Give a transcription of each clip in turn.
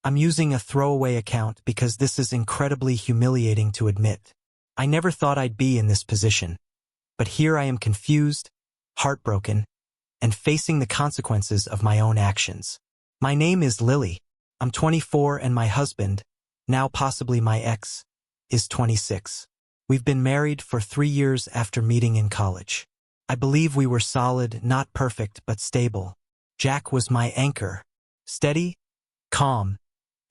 I'm using a throwaway account because this is incredibly humiliating to admit. I never thought I'd be in this position. But here I am confused, heartbroken, and facing the consequences of my own actions. My name is Lily. I'm 24 and my husband, now possibly my ex, is 26. We've been married for 3 years after meeting in college. I believe we were solid, not perfect, but stable. Jack was my anchor. Steady, calm,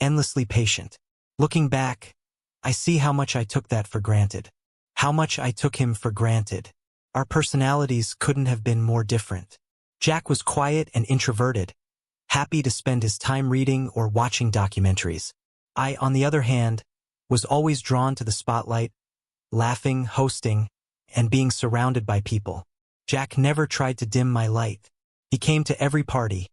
endlessly patient. Looking back, I see how much I took that for granted. How much I took him for granted. Our personalities couldn't have been more different. Jack was quiet and introverted, happy to spend his time reading or watching documentaries. I, on the other hand, was always drawn to the spotlight, laughing, hosting, and being surrounded by people. Jack never tried to dim my light. He came to every party,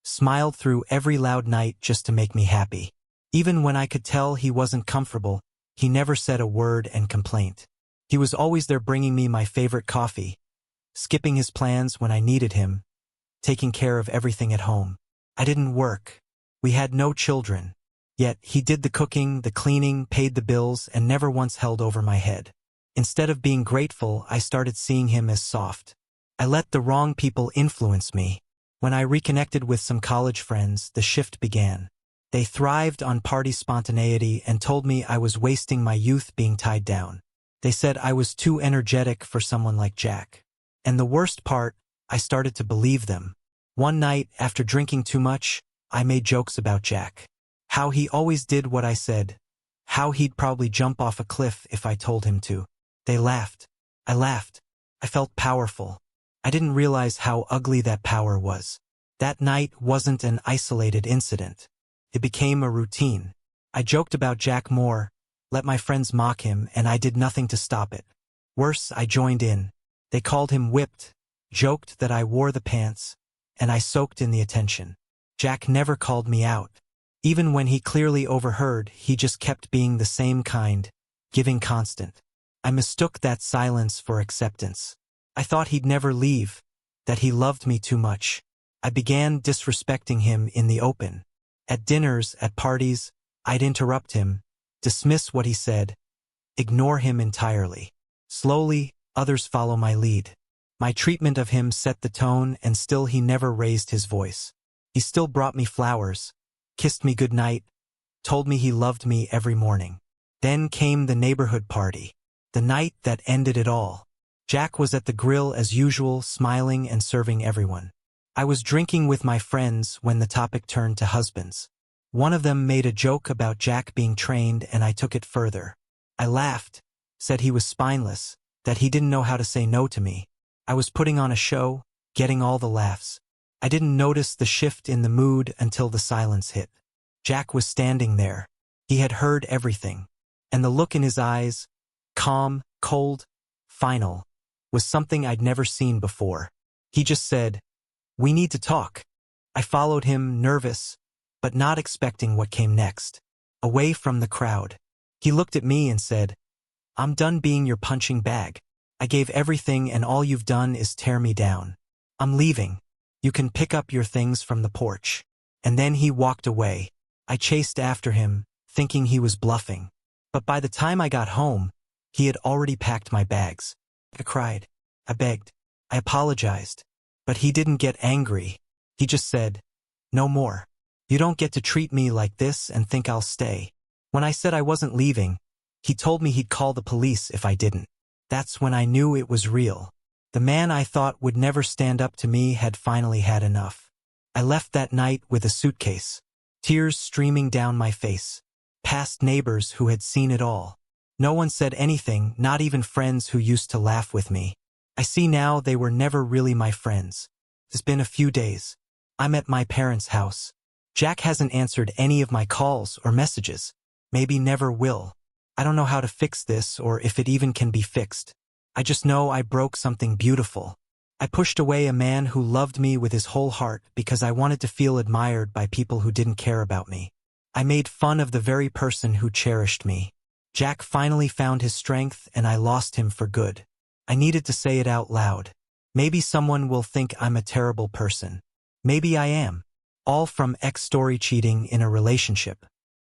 smiled through every loud night just to make me happy. Even when I could tell he wasn't comfortable, he never said a word and complaint. He was always there bringing me my favorite coffee, skipping his plans when I needed him, taking care of everything at home. I didn't work. We had no children. Yet he did the cooking, the cleaning, paid the bills, and never once held over my head. Instead of being grateful, I started seeing him as soft. I let the wrong people influence me. When I reconnected with some college friends, the shift began. They thrived on party spontaneity and told me I was wasting my youth being tied down. They said I was too energetic for someone like Jack. And the worst part, I started to believe them. One night, after drinking too much, I made jokes about Jack. How he always did what I said. How he'd probably jump off a cliff if I told him to. They laughed. I laughed. I felt powerful. I didn't realize how ugly that power was. That night wasn't an isolated incident. It became a routine. I joked about Jack more, let my friends mock him, and I did nothing to stop it. Worse, I joined in. They called him whipped, joked that I wore the pants, and I soaked in the attention. Jack never called me out. Even when he clearly overheard, he just kept being the same kind, giving constant. I mistook that silence for acceptance. I thought he'd never leave, that he loved me too much. I began disrespecting him in the open. At dinners, at parties, I'd interrupt him, dismiss what he said, ignore him entirely. Slowly, others follow my lead. My treatment of him set the tone, and still he never raised his voice. He still brought me flowers, kissed me goodnight, told me he loved me every morning. Then came the neighborhood party, the night that ended it all. Jack was at the grill as usual, smiling and serving everyone. I was drinking with my friends when the topic turned to husbands. One of them made a joke about Jack being trained, and I took it further. I laughed, said he was spineless, that he didn't know how to say no to me. I was putting on a show, getting all the laughs. I didn't notice the shift in the mood until the silence hit. Jack was standing there. He had heard everything. And the look in his eyes, calm, cold, final, was something I'd never seen before. He just said, "We need to talk." I followed him, nervous, but not expecting what came next. Away from the crowd. He looked at me and said, "I'm done being your punching bag. I gave everything and all you've done is tear me down. I'm leaving. You can pick up your things from the porch." And then he walked away. I chased after him, thinking he was bluffing. But by the time I got home, he had already packed my bags. I cried. I begged. I apologized. But he didn't get angry. He just said, "No more. You don't get to treat me like this and think I'll stay." When I said I wasn't leaving, he told me he'd call the police if I didn't. That's when I knew it was real. The man I thought would never stand up to me had finally had enough. I left that night with a suitcase, tears streaming down my face, past neighbors who had seen it all. No one said anything, not even friends who used to laugh with me. I see now they were never really my friends. It's been a few days. I'm at my parents' house. Jack hasn't answered any of my calls or messages. Maybe never will. I don't know how to fix this or if it even can be fixed. I just know I broke something beautiful. I pushed away a man who loved me with his whole heart because I wanted to feel admired by people who didn't care about me. I made fun of the very person who cherished me. Jack finally found his strength and I lost him for good. I needed to say it out loud. Maybe someone will think I'm a terrible person. Maybe I am. all from ex-story cheating in a relationship.